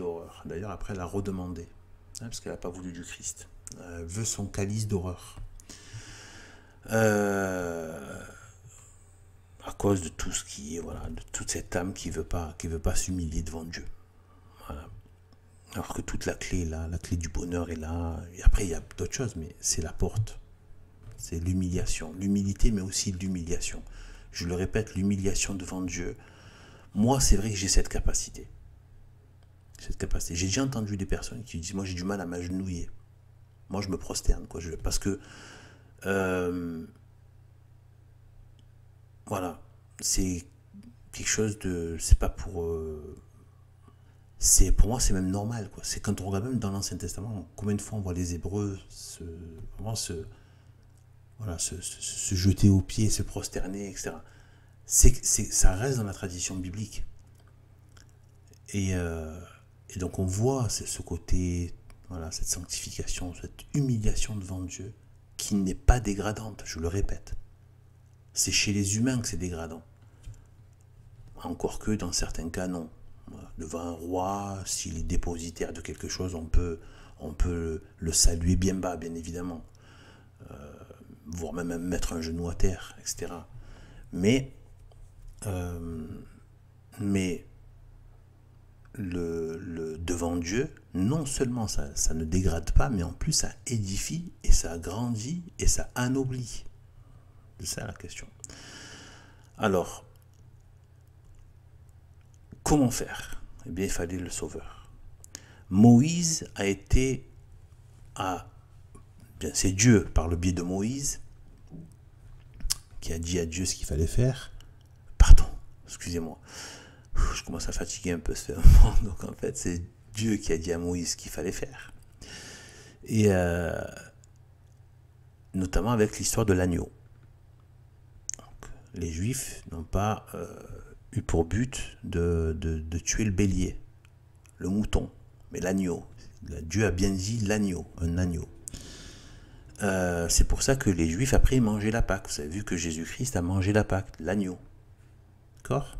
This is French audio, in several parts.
d'horreur. D'ailleurs, après, elle a redemandé, hein, parce qu'elle n'a pas voulu du Christ. Elle veut son calice d'horreur. À cause de tout ce qui est, voilà, de toute cette âme qui veut pas s'humilier devant Dieu. Voilà. Alors que toute la clé est là, la clé du bonheur est là. Et après, il y a d'autres choses, mais c'est la porte. C'est l'humiliation. L'humilité, mais aussi l'humiliation. Je le répète, l'humiliation devant Dieu. Moi, c'est vrai que j'ai cette capacité. J'ai déjà entendu des personnes qui disent, moi, j'ai du mal à m'agenouiller. Moi, je me prosterne, quoi. Parce que, voilà, c'est quelque chose de... C'est pas pour... pour moi, c'est même normal, quoi. C'est quand on regarde même dans l'Ancien Testament, combien de fois on voit les Hébreux se jeter aux pieds, se prosterner, etc. Ça reste dans la tradition biblique. Et donc on voit ce côté, voilà, cette sanctification, cette humiliation devant Dieu, qui n'est pas dégradante, je le répète. C'est chez les humains que c'est dégradant. Encore que dans certains cas, non. Devant un roi, s'il est dépositaire de quelque chose, on peut le saluer bien bas, bien évidemment. Voire même mettre un genou à terre, etc. Mais devant Dieu, non seulement ça ne dégrade pas, mais en plus ça édifie et ça agrandit et ça anoblit. C'est ça la question. Alors, comment faire? Eh bien, il fallait le sauveur. Moïse a été c'est Dieu, par le biais de Moïse, qui a dit à Dieu ce qu'il fallait faire. Pardon, excusez-moi. Je commence à fatiguer un peu ce moment. Donc en fait, c'est Dieu qui a dit à Moïse ce qu'il fallait faire. Et notamment avec l'histoire de l'agneau. Les Juifs n'ont pas eu pour but de tuer le bélier, le mouton, mais l'agneau. Dieu a bien dit l'agneau, un agneau. C'est pour ça que les Juifs après mangeaient la Pâque. Vous avez vu que Jésus-Christ a mangé la Pâque, l'agneau. D'accord?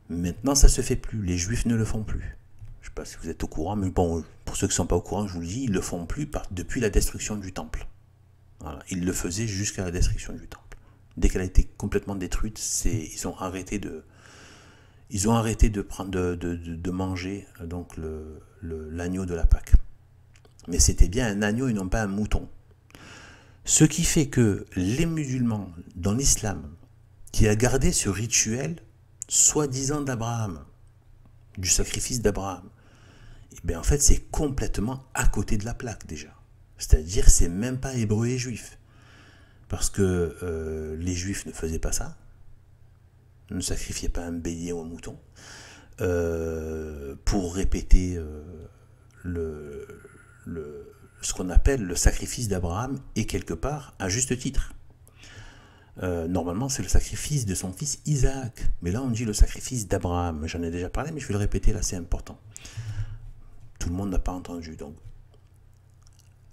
Maintenant, ça se fait plus. Les Juifs ne le font plus. Je ne sais pas si vous êtes au courant, mais bon, pour ceux qui ne sont pas au courant, je vous le dis, ils ne le font plus depuis la destruction du temple. Voilà. Ils le faisaient jusqu'à la destruction du temple. Dès qu'elle a été complètement détruite, ils ont arrêté de manger donc l'agneau de la Pâque. Mais c'était bien un agneau et non pas un mouton. Ce qui fait que les musulmans, dans l'islam, qui a gardé ce rituel, soi-disant d'Abraham, du sacrifice d'Abraham, et bien en fait c'est complètement à côté de la plaque déjà. C'est-à-dire c'est même pas hébreu et juif. Parce que les juifs ne faisaient pas ça, ne sacrifiaient pas un bélier ou un mouton, pour répéter ce qu'on appelle le sacrifice d'Abraham, et quelque part à juste titre. Normalement c'est le sacrifice de son fils Isaac, mais là on dit le sacrifice d'Abraham. J'en ai déjà parlé, mais je vais le répéter, là c'est important. Tout le monde n'a pas entendu. Donc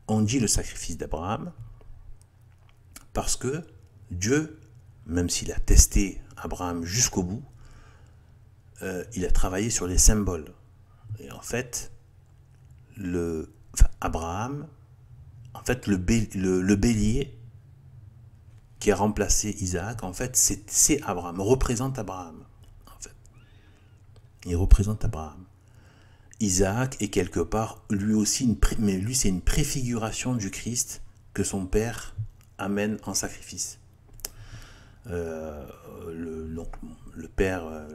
on dit le sacrifice d'Abraham parce que Dieu, même s'il a testé Abraham jusqu'au bout, il a travaillé sur les symboles. Et en fait, Abraham, en fait le bélier qui a remplacé Isaac, en fait c'est Abraham, représente Abraham. En fait, il représente Abraham. Isaac est quelque part lui aussi mais lui c'est une préfiguration du Christ que son père amène en sacrifice. Le Père,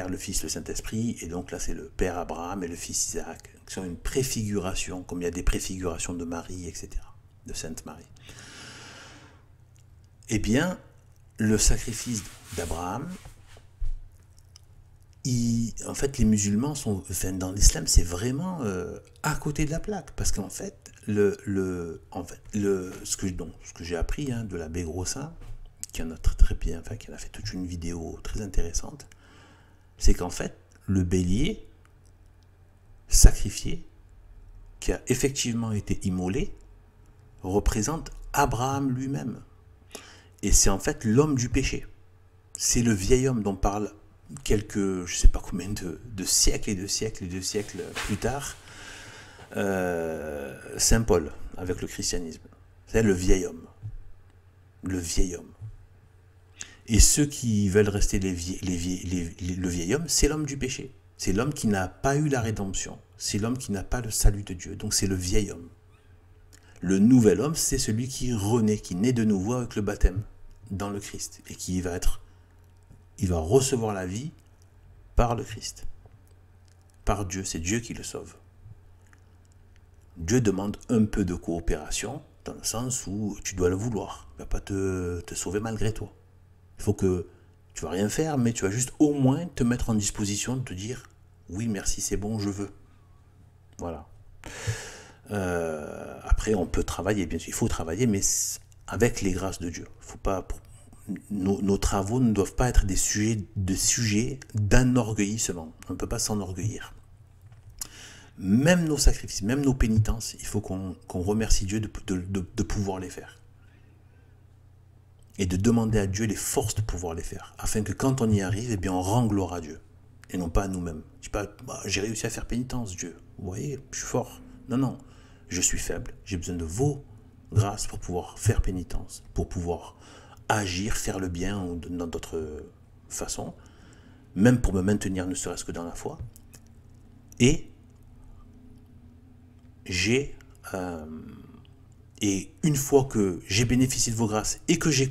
le Fils, le Saint-Esprit, et donc là c'est le Père Abraham et le Fils Isaac, qui sont une préfiguration, comme il y a des préfigurations de Marie, etc., de Sainte Marie. Eh bien, le sacrifice d'Abraham, en fait, les musulmans sont, enfin, dans l'islam, c'est vraiment à côté de la plaque, parce qu'en fait, ce que j'ai appris de l'abbé Grossin, qui en a très bien, enfin, qui en a fait toute une vidéo très intéressante, c'est qu'en fait, le bélier sacrifié, qui a effectivement été immolé, représente Abraham lui-même. Et c'est en fait l'homme du péché. C'est le vieil homme dont parle quelques, je sais pas combien de siècles et de siècles et de siècles plus tard, Saint Paul avec le christianisme. C'est le vieil homme. Le vieil homme. Et ceux qui veulent rester le vieil homme, c'est l'homme du péché. C'est l'homme qui n'a pas eu la rédemption. C'est l'homme qui n'a pas le salut de Dieu. Donc c'est le vieil homme. Le nouvel homme, c'est celui qui renaît, qui naît de nouveau avec le baptême dans le Christ. Et qui va il va recevoir la vie par le Christ. Par Dieu. C'est Dieu qui le sauve. Dieu demande un peu de coopération, dans le sens où tu dois le vouloir. Il ne va pas te sauver malgré toi. Il faut que tu vas rien faire, mais tu vas juste au moins te mettre en disposition de te dire oui, merci, c'est bon, je veux. Voilà. Après, on peut travailler, bien sûr, il faut travailler, mais avec les grâces de Dieu. Faut pas, nos travaux ne doivent pas être des sujets d'enorgueillissement. On ne peut pas s'enorgueillir. Même nos sacrifices, même nos pénitences, il faut qu'on remercie Dieu de pouvoir les faire. Et de demander à Dieu les forces de pouvoir les faire. Afin que quand on y arrive, eh bien, on rend gloire à Dieu. Et non pas à nous-mêmes. Je dis pas, j'ai réussi à faire pénitence, Dieu. Vous voyez, je suis fort. Non, non. Je suis faible. J'ai besoin de vos grâces pour pouvoir faire pénitence. Pour pouvoir agir, faire le bien ou dans d'autres façons. Même pour me maintenir, ne serait-ce que dans la foi. Et et une fois que j'ai bénéficié de vos grâces et que j'ai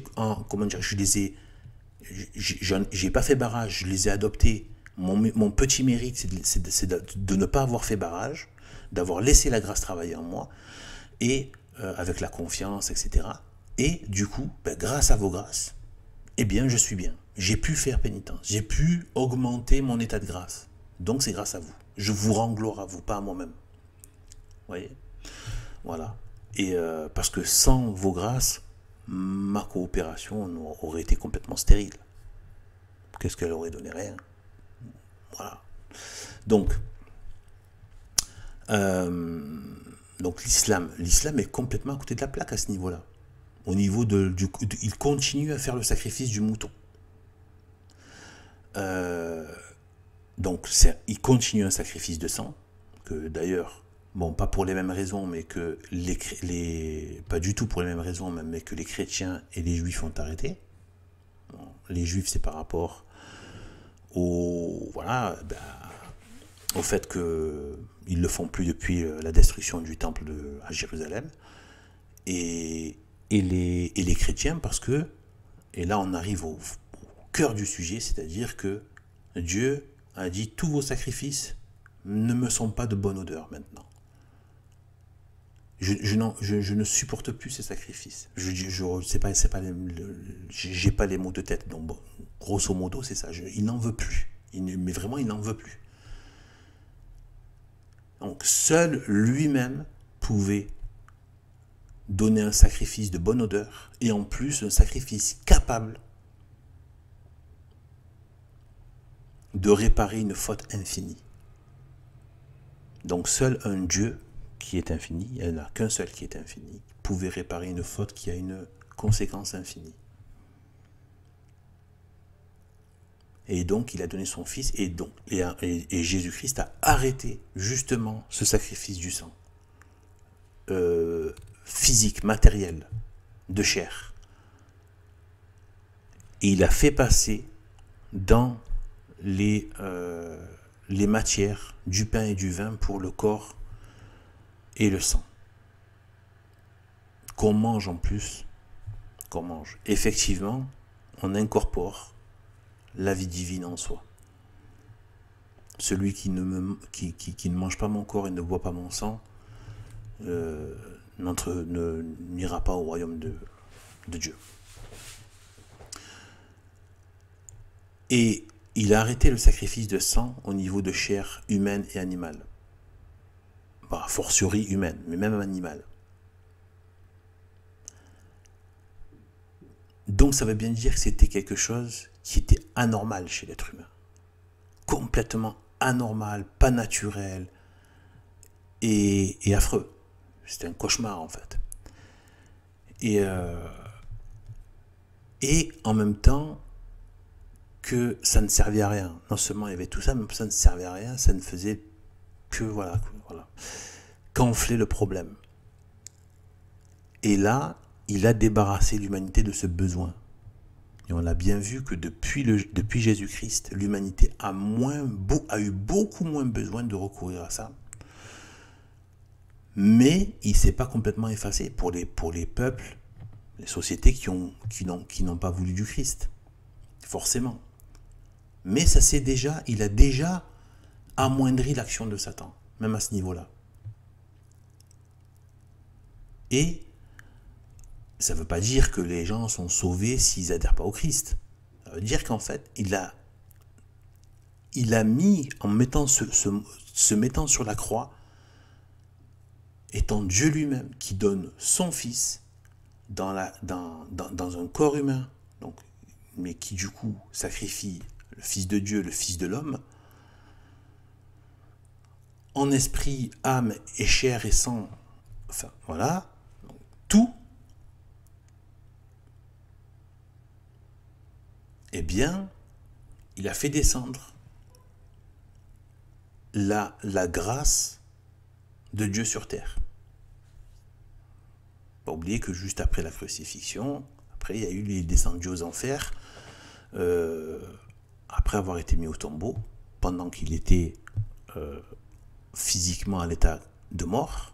pas fait barrage, je les ai adoptés. Mon petit mérite, c'est de ne pas avoir fait barrage, d'avoir laissé la grâce travailler en moi, et avec la confiance, etc. Et du coup, grâce à vos grâces, eh bien, je suis bien. J'ai pu faire pénitence, j'ai pu augmenter mon état de grâce. Donc, c'est grâce à vous. Je vous rends gloire à vous, pas à moi-même. Vous voyez? Voilà. Et parce que sans vos grâces, ma coopération aurait été complètement stérile. Qu'est-ce qu'elle aurait donné? Rien. Voilà. Donc l'islam est complètement à côté de la plaque à ce niveau-là. Au niveau il continue à faire le sacrifice du mouton. Donc il continue un sacrifice de sang, que d'ailleurs, bon, pas pour les mêmes raisons, mais que pas du tout pour les mêmes raisons, mais que les chrétiens et les juifs ont arrêté. Bon, les juifs, c'est par rapport au fait qu'ils le font plus depuis la destruction du temple à Jérusalem, et les chrétiens parce que, et là on arrive au cœur du sujet, c'est-à-dire que Dieu a dit tous vos sacrifices ne me sont pas de bonne odeur maintenant. Je ne supporte plus ces sacrifices. J'ai pas les mots de tête, donc bon, grosso modo c'est ça. Il n'en veut plus. Mais vraiment, il n'en veut plus. Donc seul lui-même pouvait donner un sacrifice de bonne odeur, et en plus un sacrifice capable de réparer une faute infinie. Donc seul un Dieu qui est infini, il n'y en a qu'un seul qui est infini, pouvait réparer une faute qui a une conséquence infinie. Et donc il a donné son fils, et Jésus-Christ a arrêté justement ce sacrifice du sang, physique, matériel, de chair. Et il a fait passer dans les matières du pain et du vin pour le corps et le sang. Qu'on mange en plus, qu'on mange. Effectivement, on incorpore la vie divine en soi. Celui qui ne mange pas mon corps et ne boit pas mon sang n'ira pas au royaume de Dieu. Et il a arrêté le sacrifice de sang au niveau de chair humaine et animale. A fortiori humaine, mais même animale. Donc ça veut bien dire que c'était quelque chose qui était anormal chez l'être humain. Complètement anormal, pas naturel et affreux. C'était un cauchemar en fait. Et en même temps, que ça ne servait à rien. Non seulement il y avait tout ça, mais ça ne servait à rien, ça ne faisait que, voilà, gonfler le problème. Et là, il a débarrassé l'humanité de ce besoin. Et on a bien vu que depuis Jésus-Christ, l'humanité a eu beaucoup moins besoin de recourir à ça. Mais il ne s'est pas complètement effacé pour les peuples, les sociétés qui n'ont pas voulu du Christ. Forcément. Mais il a déjà amoindri l'action de Satan, même à ce niveau-là. Et ça ne veut pas dire que les gens sont sauvés s'ils n'adhèrent pas au Christ. Ça veut dire qu'en fait, il a mis, en mettant se mettant sur la croix, étant Dieu lui-même qui donne son Fils dans un corps humain, donc, mais qui du coup sacrifie le Fils de Dieu, le Fils de l'homme, en esprit, âme et chair et sang, enfin voilà, tout, eh bien, il a fait descendre la grâce de Dieu sur terre. Pas oublier que juste après la crucifixion, après il y a eu les descendus aux enfers, après avoir été mis au tombeau, pendant qu'il était physiquement à l'état de mort,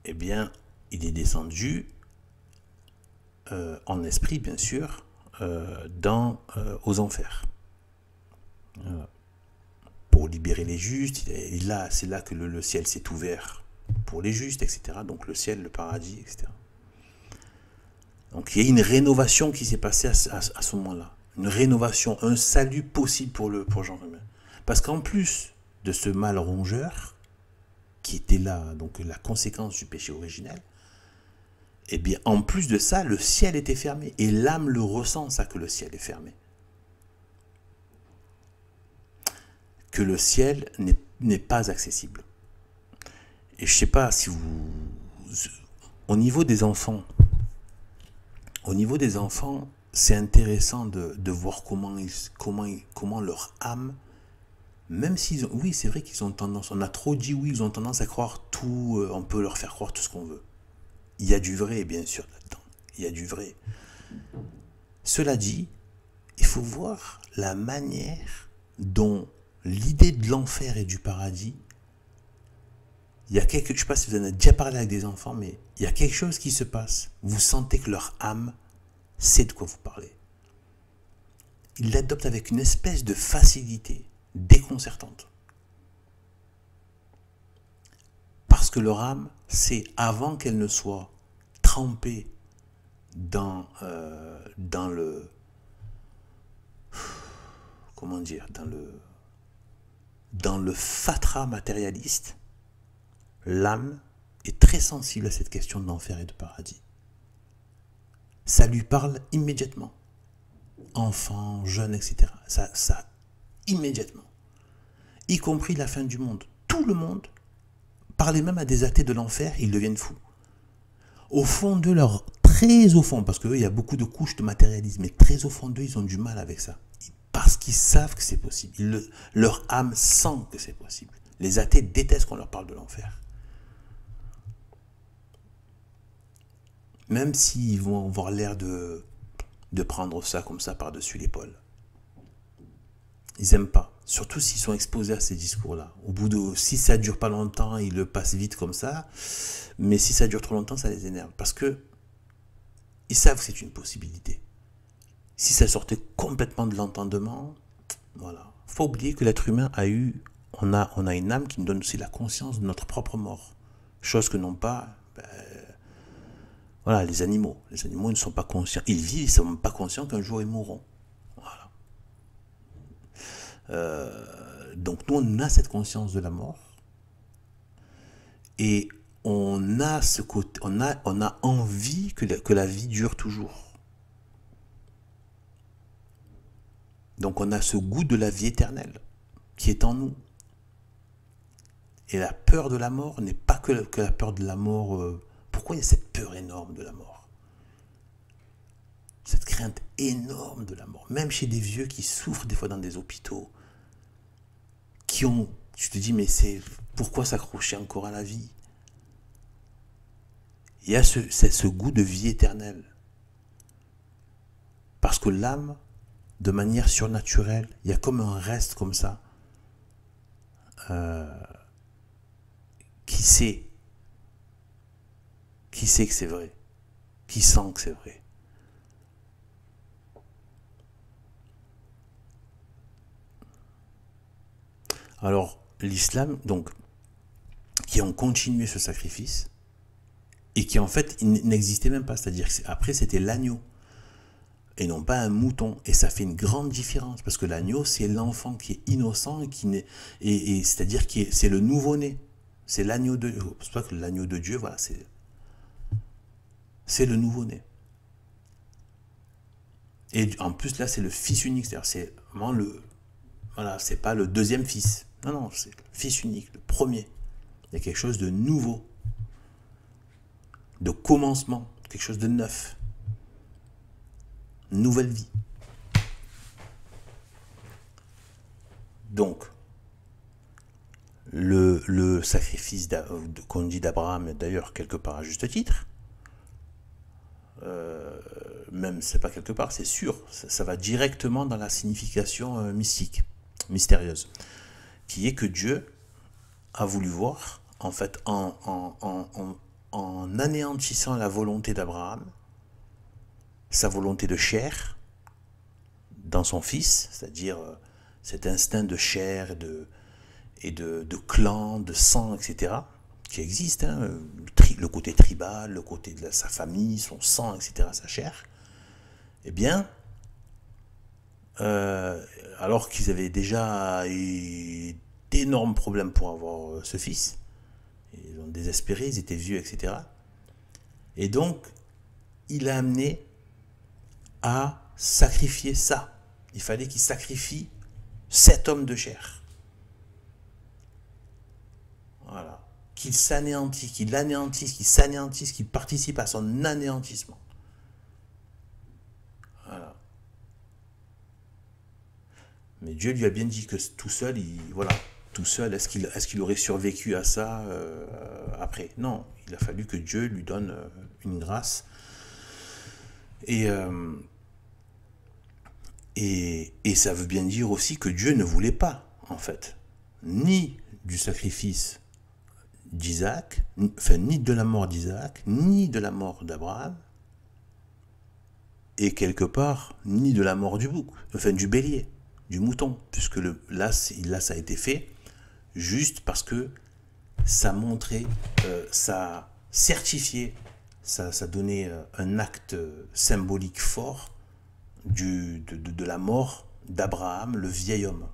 eh bien, il est descendu en esprit, bien sûr, aux enfers. Voilà. Pour libérer les justes, et là, c'est là que le ciel s'est ouvert pour les justes, etc. Donc le ciel, le paradis, etc. Donc il y a une rénovation qui s'est passée à ce moment-là. Une rénovation, un salut possible pour le genre humain. Parce qu'en plus de ce mal rongeur, qui était là, donc la conséquence du péché originel, eh bien, en plus de ça, le ciel était fermé. Et l'âme le ressent, ça, que le ciel est fermé. Que le ciel n'est pas accessible. Et je ne sais pas si au niveau des enfants, c'est intéressant de voir comment leur âme, même s'ils ont, oui, c'est vrai qu'ils ont tendance, on a trop dit oui, ils ont tendance à croire tout, on peut leur faire croire tout ce qu'on veut. Il y a du vrai, bien sûr, là-dedans. Il y a du vrai. Cela dit, il faut voir la manière dont l'idée de l'enfer et du paradis, je ne sais pas si vous en avez déjà parlé avec des enfants, mais il y a quelque chose qui se passe. Vous sentez que leur âme sait de quoi vous parlez. Ils l'adoptent avec une espèce de facilité déconcertante. Parce que leur âme, c'est avant qu'elle ne soit trempée dans le... Comment dire, dans le fatras matérialiste, l'âme est très sensible à cette question d'enfer et de paradis. Ça lui parle immédiatement. Enfant, jeune, etc. Ça immédiatement. Y compris la fin du monde. Tout le monde, parlez même à des athées de l'enfer, ils deviennent fous. Au fond d'eux, très au fond, parce qu'il y a beaucoup de couches de matérialisme, mais très au fond d'eux, ils ont du mal avec ça. Parce qu'ils savent que c'est possible. Leur âme sent que c'est possible. Les athées détestent qu'on leur parle de l'enfer. Même s'ils vont avoir l'air de prendre ça comme ça par-dessus l'épaule. Ils n'aiment pas. Surtout s'ils sont exposés à ces discours-là. Si ça dure pas longtemps, ils le passent vite comme ça. Mais si ça dure trop longtemps, ça les énerve. Parce que ils savent que c'est une possibilité. Si ça sortait complètement de l'entendement, voilà. Faut oublier que l'être humain on a une âme qui nous donne aussi la conscience de notre propre mort. Chose que n'ont pas, voilà, les animaux. Les animaux ne sont pas conscients. Ils vivent, ils ne sont pas conscients qu'un jour ils mourront. Voilà. Donc nous, on a cette conscience de la mort. Et on a ce côté, on a envie que la vie dure toujours. Donc on a ce goût de la vie éternelle qui est en nous. Et la peur de la mort n'est pas que la peur de la mort. Pourquoi il y a cette peur énorme de la mort? Cette crainte énorme de la mort. Même chez des vieux qui souffrent des fois dans des hôpitaux, qui ont... Tu te dis, mais c'est pourquoi s'accrocher encore à la vie? Il y a ce goût de vie éternelle. Parce que l'âme, de manière surnaturelle, il y a comme un reste comme ça, qui sait que c'est vrai, qui sent que c'est vrai. Alors, l'islam, donc, qui ont continué ce sacrifice, et qui en fait n'existait même pas, c'est-à-dire qu'après c'était l'agneau, et non pas un mouton, et ça fait une grande différence, parce que l'agneau c'est l'enfant qui est innocent, et qui n'est, et c'est-à-dire que c'est le nouveau-né, c'est l'agneau de Dieu, c'est pas que l'agneau de Dieu, voilà, c'est le nouveau-né. Et en plus là c'est le fils unique, c'est-à-dire c'est vraiment voilà, c'est pas le deuxième fils, non, c'est le fils unique, le premier. Il y a quelque chose de nouveau, de commencement, quelque chose de neuf, nouvelle vie. Donc, le sacrifice qu'on dit d'Abraham, d'ailleurs quelque part à juste titre, même c'est pas quelque part, c'est sûr, ça va directement dans la signification mystique, mystérieuse, qui est que Dieu a voulu voir, en fait, en anéantissant la volonté d'Abraham, sa volonté de chair, dans son fils, c'est-à-dire cet instinct de chair et de clan, de sang, etc., qui existe, hein, le côté tribal, le côté de sa famille, son sang, etc., sa chair, eh bien, alors qu'ils avaient déjà eu d'énormes problèmes pour avoir ce fils, ils ont désespéré, ils étaient vieux, etc., et donc, il a amené à sacrifier ça. Il fallait qu'il sacrifie cet homme de chair. Voilà. Qu'il s'anéantisse, qu'il l'anéantisse, qu'il s'anéantisse, qu'il participe à son anéantissement. Voilà. Mais Dieu lui a bien dit que tout seul, tout seul, est-ce qu'il aurait survécu à ça après? Non, il a fallu que Dieu lui donne une grâce. Et ça veut bien dire aussi que Dieu ne voulait pas, en fait, ni du sacrifice d'Isaac, enfin, ni de la mort d'Isaac, ni de la mort d'Abraham, et quelque part, ni de la mort du bouc, enfin du bélier, du mouton, puisque là, ça a été fait juste parce que ça montrait, ça certifiait, ça donnait un acte symbolique fort de la mort d'Abraham, le vieil homme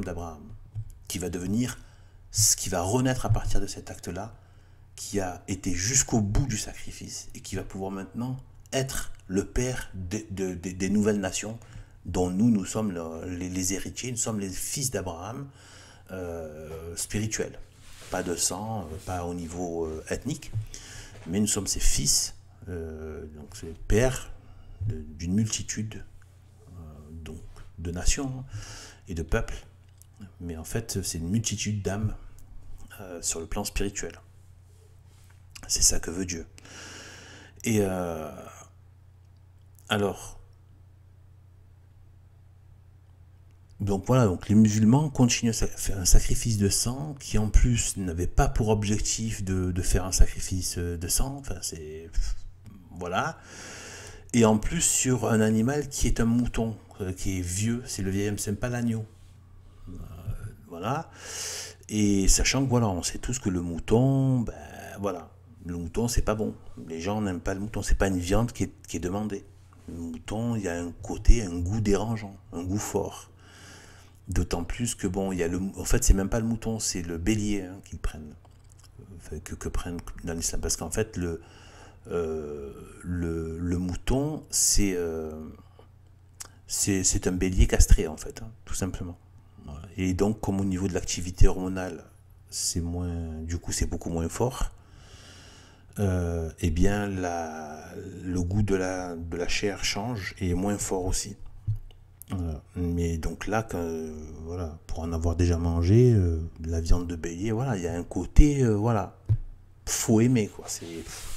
d'Abraham, qui va devenir, qui va renaître à partir de cet acte-là, qui a été jusqu'au bout du sacrifice et qui va pouvoir maintenant être le père des nouvelles nations dont nous sommes les héritiers, nous sommes les fils d'Abraham spirituels. Pas de sang, pas au niveau ethnique, mais nous sommes ses fils, donc c'est père d'une multitude donc, de nations et de peuples, mais en fait c'est une multitude d'âmes sur le plan spirituel. C'est ça que veut Dieu. Et alors, donc voilà, donc les musulmans continuent à faire un sacrifice de sang qui en plus n'avait pas pour objectif de faire un sacrifice de sang, enfin c'est... Voilà. Et en plus sur un animal qui est un mouton, qui est vieux, c'est le vieil homme, c'est pas l'agneau. Voilà. Et sachant que voilà, on sait tous que le mouton, ben voilà, le mouton c'est pas bon. Les gens n'aiment pas le mouton, c'est pas une viande qui est demandée. Le mouton, il y a un côté, un goût dérangeant, un goût fort. D'autant plus que bon, il y a en fait c'est même pas le mouton, c'est le bélier qu'ils prennent, enfin, que prennent dans l'islam, parce qu'en fait le mouton c'est un bélier castré en fait, tout simplement. Voilà. Et donc comme au niveau de l'activité hormonale c'est moins, du coup c'est beaucoup moins fort, eh bien le goût de la chair change et est moins fort aussi. Voilà. Mais donc là, voilà, pour en avoir déjà mangé, la viande de bélier, voilà, il y a un côté, voilà, faut aimer, quoi.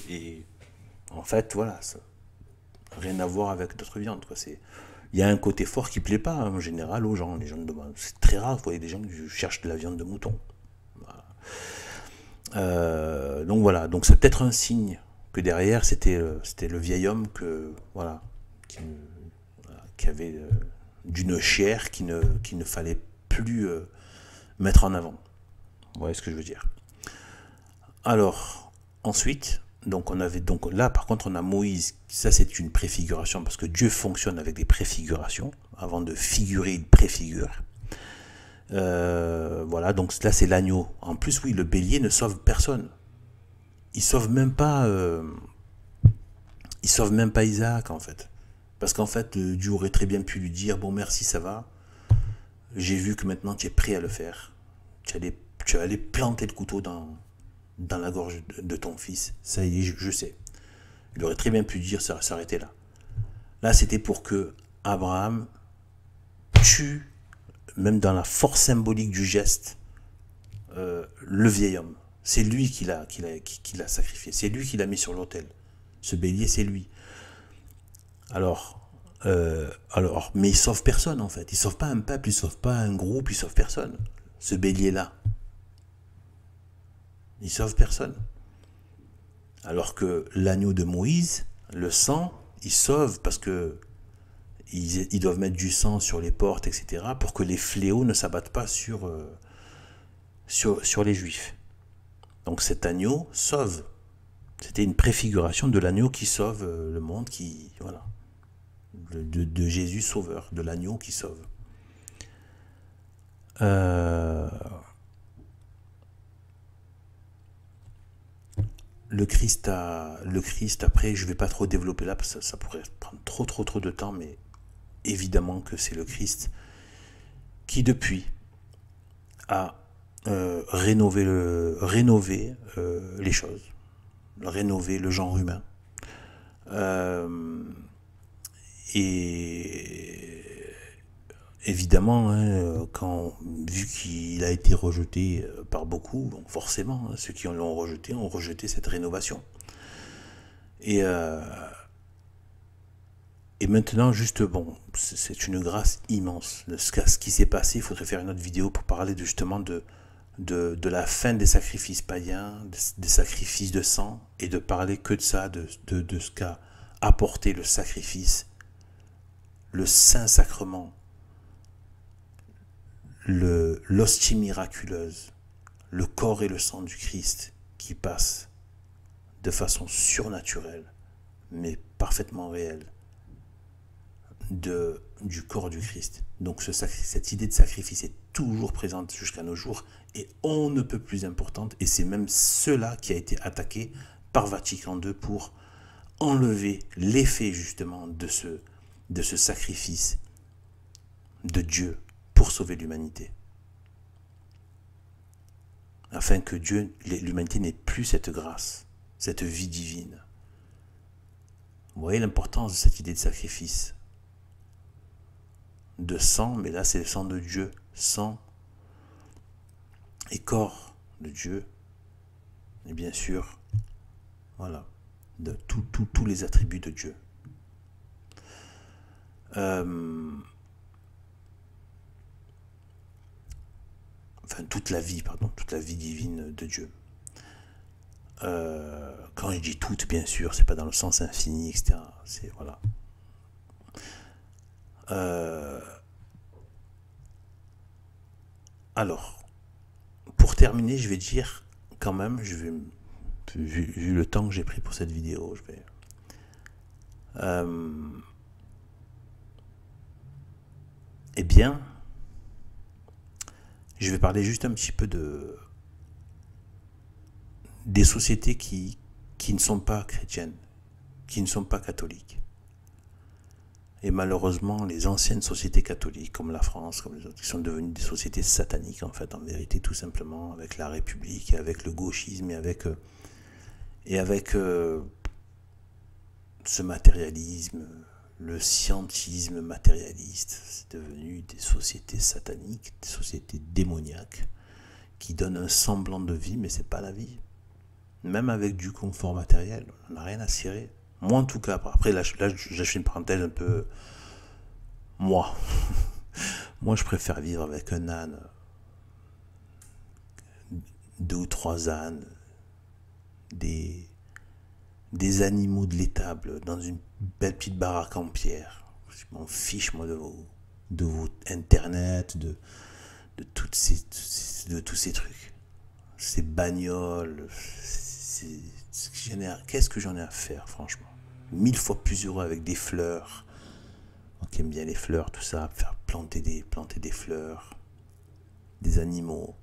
Et en fait, voilà, ça, rien à voir avec d'autres viandes, quoi. Il y a un côté fort qui plaît pas, hein, en général, aux gens. Les gens demandent, c'est très rare, vous voyez des gens qui cherchent de la viande de mouton. Voilà. Donc voilà, donc c'est peut-être un signe que derrière, c'était le vieil homme voilà, qui avait d'une chair qu'il ne fallait plus mettre en avant. Vous voyez ce que je veux dire. Alors, ensuite, donc là par contre on a Moïse, ça c'est une préfiguration parce que Dieu fonctionne avec des préfigurations, avant de figurer il préfigure. Voilà, donc là c'est l'agneau. En plus oui, le bélier ne sauve personne. Il sauve même pas Isaac en fait. Parce qu'en fait Dieu aurait très bien pu lui dire bon merci ça va, j'ai vu que maintenant tu es prêt à le faire, tu allais planter le couteau dans la gorge de ton fils, ça y est, je sais. Il aurait très bien pu dire s'arrêter là. Là, c'était pour que Abraham tue, même dans la force symbolique du geste, le vieil homme. C'est lui qui l'a sacrifié, c'est lui qui l'a mis sur l'autel. Ce bélier, c'est lui. Alors, mais il sauve personne en fait. Il sauve pas un peuple, il sauve pas un groupe, il sauve personne. Ce bélier-là, il sauve personne. Alors que l'agneau de Moïse, le sang, il sauve parce que ils doivent mettre du sang sur les portes, etc. pour que les fléaux ne s'abattent pas sur les Juifs. Donc cet agneau sauve. C'était une préfiguration de l'agneau qui sauve le monde, voilà, de Jésus sauveur, de l'agneau qui sauve. Le Christ, après, je ne vais pas trop développer là, parce que ça pourrait prendre trop de temps, mais évidemment que c'est le Christ qui, depuis, a rénové les choses, rénové le genre humain. Et évidemment, hein, vu qu'il a été rejeté par beaucoup, donc forcément, hein, ceux qui l'ont rejeté ont rejeté cette rénovation. Et maintenant, juste, bon, c'est une grâce immense. Ce qui s'est passé, il faudrait faire une autre vidéo pour parler justement de la fin des sacrifices païens, des sacrifices de sang, et de parler que de ça, de ce qu'a apporté le sacrifice, le Saint-Sacrement, l'hostie miraculeuse, le corps et le sang du Christ qui passe de façon surnaturelle, mais parfaitement réelle, du corps du Christ. Donc cette idée de sacrifice est toujours présente jusqu'à nos jours et on ne peut plus importante, et c'est même cela qui a été attaqué par Vatican II pour enlever l'effet justement de ce sacrifice de Dieu pour sauver l'humanité. Afin que l'humanité n'ait plus cette grâce, cette vie divine. Vous voyez l'importance de cette idée de sacrifice. De sang, mais là c'est le sang de Dieu. Sang et corps de Dieu. Et bien sûr, voilà, de tous les attributs de Dieu. Enfin, toute la vie divine de Dieu. Quand je dis toute, bien sûr, c'est pas dans le sens infini, etc. C'est, voilà. Alors, pour terminer, je vais dire, quand même, vu le temps que j'ai pris pour cette vidéo, eh bien, je vais parler juste un petit peu des sociétés qui ne sont pas chrétiennes, qui ne sont pas catholiques. Et malheureusement, les anciennes sociétés catholiques, comme la France, comme les autres, qui sont devenues des sociétés sataniques, en fait, en vérité, tout simplement, avec la République, avec le gauchisme, et Et avec ce matérialisme, le scientisme matérialiste, c'est devenu des sociétés sataniques, des sociétés démoniaques, qui donnent un semblant de vie, mais c'est pas la vie. Même avec du confort matériel, on n'a rien à cirer. Moi en tout cas, après là je fais une parenthèse un peu... Moi, moi je préfère vivre avec un âne, 2 ou 3 ânes, des animaux de l'étable dans une belle petite baraque en pierre. Je m'en fiche moi de vos internet, de tous ces trucs, ces bagnoles. Qu'est-ce que j'en ai à faire, franchement? 1000 fois plus heureux avec des fleurs. Qui aime bien les fleurs, tout ça, faire planter des fleurs, des animaux.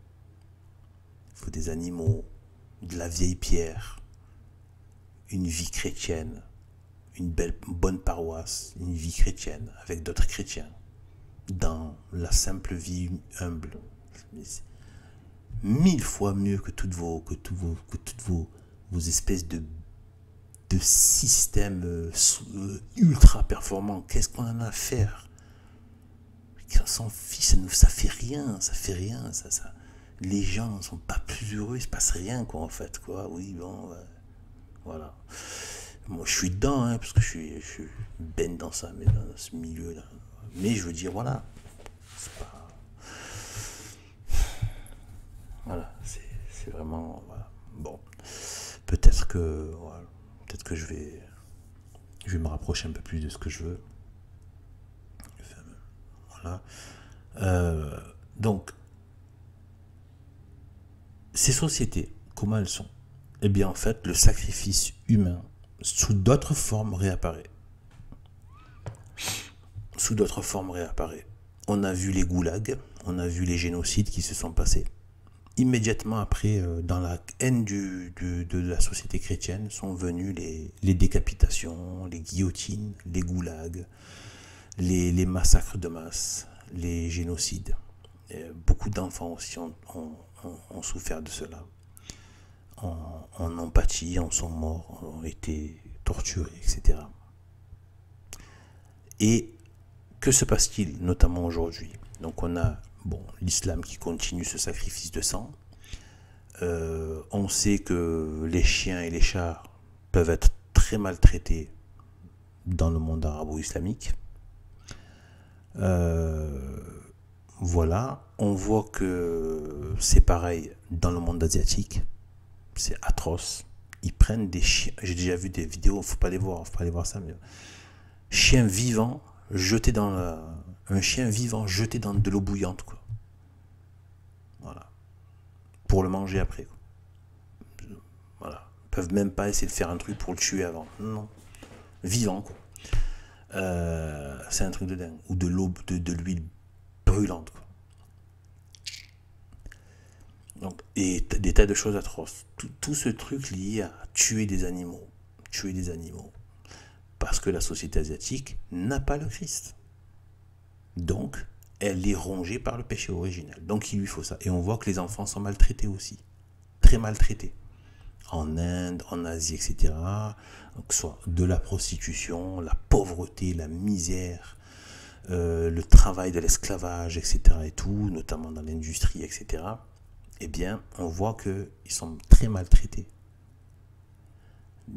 Il faut des animaux, de la vieille pierre, une vie chrétienne, une bonne paroisse, une vie chrétienne avec d'autres chrétiens, dans la simple vie humble. 1000 fois mieux que toutes vos espèces de systèmes ultra performants. Qu'est-ce qu'on en a à faire? On s'en fiche, ça fait rien, ça. Les gens ne sont pas plus heureux, il se passe rien, quoi, en fait, quoi. Oui, bon, ouais. Voilà. Moi, je suis dedans, hein, parce que je suis ben dans ça, mais dans ce milieu-là. Mais je veux dire, voilà. C'est pas... Voilà, c'est vraiment... Voilà. Bon. Peut-être que... Voilà, peut-être que je vais me rapprocher un peu plus de ce que je veux. Voilà. Donc, ces sociétés, comment elles sont? Eh bien, en fait, le sacrifice humain, sous d'autres formes, réapparaît. Sous d'autres formes, réapparaît. On a vu les goulags, on a vu les génocides qui se sont passés. Immédiatement après, dans la haine de la société chrétienne, sont venues les décapitations, les guillotines, les goulags, les massacres de masse, les génocides. Et beaucoup d'enfants aussi ont souffert de cela. En ont pâti, en sont morts, ont été torturés, etc. Et que se passe-t-il, notamment aujourd'hui? Donc on a l'islam qui continue ce sacrifice de sang. On sait que les chiens et les chats peuvent être très maltraités dans le monde arabo-islamique. Voilà, on voit que c'est pareil dans le monde asiatique. C'est atroce. Ils prennent des chiens. J'ai déjà vu des vidéos, faut pas les voir ça, mais chien vivant jeté un chien vivant jeté dans de l'eau bouillante, quoi. Voilà. Pour le manger après, quoi. Voilà. Ils peuvent même pas essayer de faire un truc pour le tuer avant. Non. Vivant, quoi. C'est un truc de dingue. Ou de l'eau, de l'huile brûlante, quoi. Donc, et des tas de choses atroces. Tout ce truc lié à tuer des animaux. Parce que la société asiatique n'a pas le Christ. Donc, elle est rongée par le péché originel. Donc, il lui faut ça. Et on voit que les enfants sont maltraités aussi. Très maltraités. En Inde, en Asie, etc. Donc, soit de la prostitution, la pauvreté, la misère, le travail de l'esclavage, etc. et tout, notamment dans l'industrie, etc. Eh bien, on voit qu'ils sont très maltraités.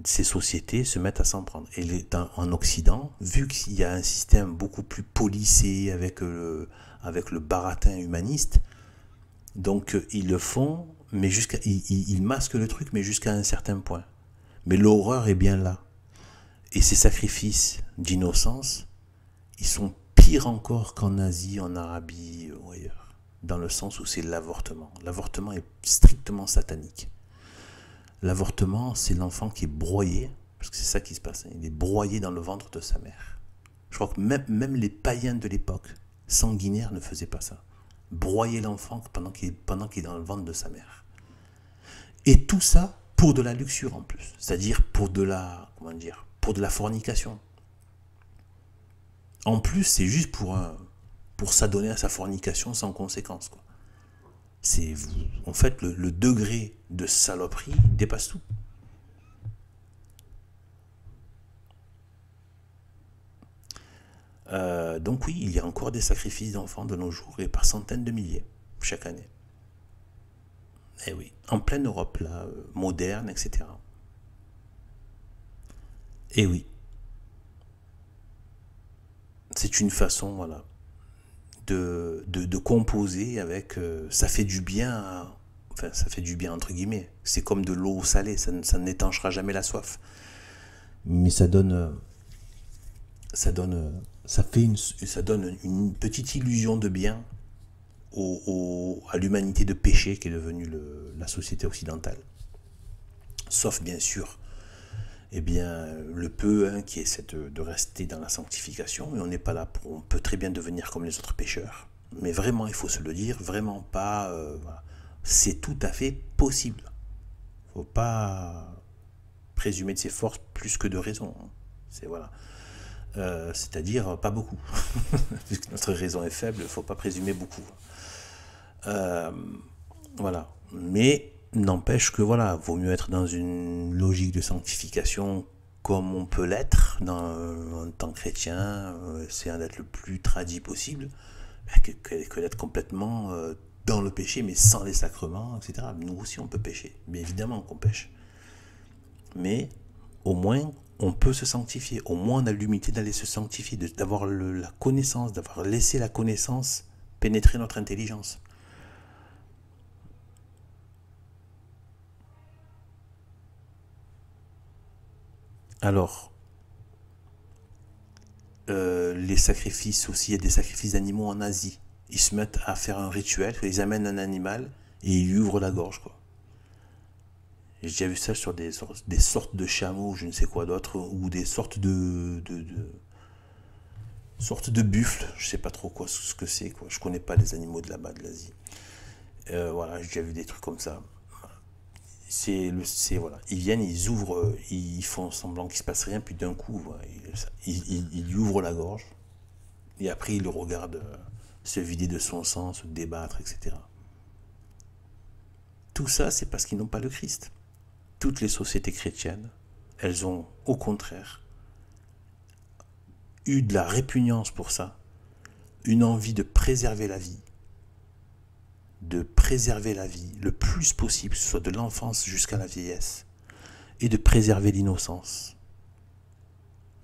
Ces sociétés se mettent à s'en prendre. Et en Occident, vu qu'il y a un système beaucoup plus policé avec le baratin humaniste, donc ils le font, mais ils masquent le truc, mais jusqu'à un certain point. Mais l'horreur est bien là. Et ces sacrifices d'innocence, ils sont pires encore qu'en Asie, en Arabie ou ailleurs. Dans le sens où c'est l'avortement. L'avortement est strictement satanique. L'avortement, c'est l'enfant qui est broyé, parce que c'est ça qui se passe, il est broyé dans le ventre de sa mère. Je crois que même les païens de l'époque, sanguinaires, ne faisaient pas ça. Broyer l'enfant pendant qu'il est dans le ventre de sa mère. Et tout ça pour de la luxure en plus, c'est-à-dire pour de la fornication. En plus, c'est juste pour s'adonner à sa fornication sans conséquence, quoi. En fait, le degré de saloperie dépasse tout. Donc oui, il y a encore des sacrifices d'enfants de nos jours, et par centaines de milliers, chaque année. Eh oui, en pleine Europe, là, moderne, etc. Eh oui, c'est une façon, voilà, de composer avec... ça fait du bien, enfin, ça fait du bien entre guillemets. C'est comme de l'eau salée, ça n'étanchera jamais la soif. Mais ça donne une petite illusion de bien à l'humanité de péché qui est devenue la société occidentale. Sauf bien sûr, eh bien, le peu qui essaie de rester dans la sanctification, mais on n'est pas là pour. On peut très bien devenir comme les autres pécheurs. Mais vraiment, il faut se le dire, vraiment pas. Voilà. C'est tout à fait possible. Il ne faut pas présumer de ses forces plus que de raison. C'est voilà. C'est-à-dire pas beaucoup. Puisque notre raison est faible, il ne faut pas présumer beaucoup. Voilà. Mais n'empêche que voilà, vaut mieux être dans une logique de sanctification comme on peut l'être en tant que chrétien, c'est d'être le plus tradit possible, que d'être complètement dans le péché, mais sans les sacrements, etc. Nous aussi on peut pécher, bien évidemment qu'on pêche. Mais au moins on peut se sanctifier, au moins on a l'humilité d'aller se sanctifier, d'avoir la connaissance, d'avoir laissé la connaissance pénétrer notre intelligence. Alors, les sacrifices aussi, il y a des sacrifices d'animaux en Asie. Ils se mettent à faire un rituel, ils amènent un animal et ils lui ouvrent la gorge, quoi. J'ai déjà vu ça sur des sortes de chameaux, je ne sais quoi d'autre, ou des sortes sortes de buffles, je sais pas trop quoi ce que c'est, quoi. Je connais pas les animaux de là-bas de l'Asie. Voilà, j'ai déjà vu des trucs comme ça. Voilà, ils viennent, ils ouvrent, ils font semblant qu'il se passe rien, puis d'un coup, voilà, ils lui ouvrent la gorge, et après ils le regardent se vider de son sang, se débattre, etc. Tout ça, c'est parce qu'ils n'ont pas le Christ. Toutes les sociétés chrétiennes, elles ont, au contraire, eu de la répugnance pour ça, une envie de préserver la vie, le plus possible, soit de l'enfance jusqu'à la vieillesse, et de préserver l'innocence,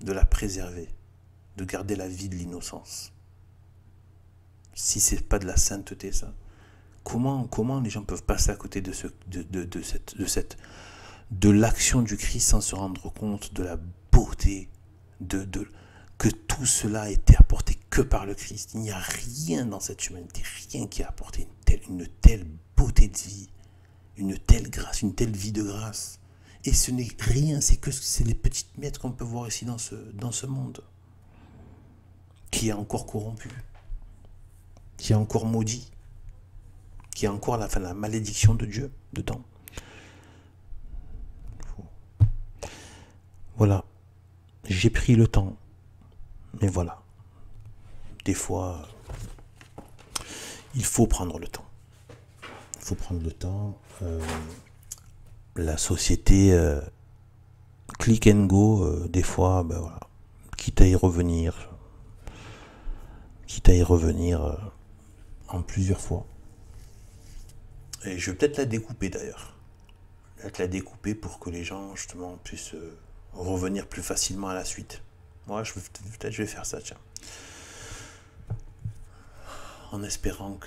de la préserver, de garder la vie de l'innocence. Si c'est pas de la sainteté, ça, comment les gens peuvent passer à côté de l'action du Christ sans se rendre compte de la beauté, que tout cela a été apporté que par le Christ. Il n'y a rien dans cette humanité, rien qui a apporté une telle beauté de vie, une telle grâce, une telle vie de grâce. Et ce n'est rien, c'est les petites miettes qu'on peut voir ici dans ce monde, qui est encore corrompu, qui est encore maudit, qui a encore la malédiction de Dieu dedans. Voilà, j'ai pris le temps, mais voilà, des fois, il faut prendre le temps. Il faut prendre le temps. La société click and go, des fois, ben voilà, quitte à y revenir en plusieurs fois. Et je vais peut-être la découper d'ailleurs. Peut-être la découper pour que les gens justement puissent revenir plus facilement à la suite. Moi, peut-être je vais faire ça, tiens. En espérant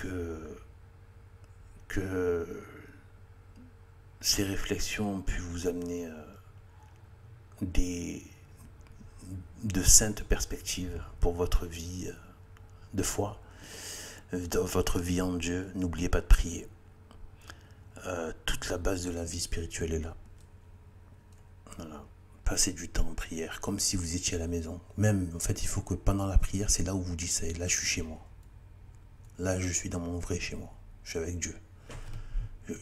que ces réflexions ont pu vous amener de saintes perspectives pour votre vie de foi, votre vie en Dieu. N'oubliez pas de prier. Toute la base de la vie spirituelle est là. Voilà. Passez du temps en prière, comme si vous étiez à la maison. Même, en fait, il faut que pendant la prière, c'est là où vous dites ça. Là, je suis chez moi. Là, je suis dans mon vrai chez moi. Je suis avec Dieu.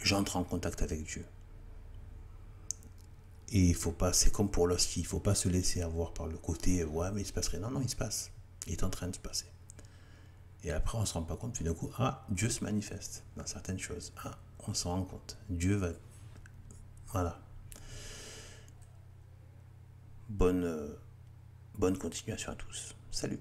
J'entre en contact avec Dieu. Et il faut pas, c'est comme pour l'hostie, il faut pas se laisser avoir par le côté ouais mais il se passe rien. Non, il se passe. Il est en train de se passer. Et après on se rend pas compte, puis d'un coup, Dieu se manifeste dans certaines choses. On s'en rend compte. Dieu va. Voilà. Bonne continuation à tous. Salut.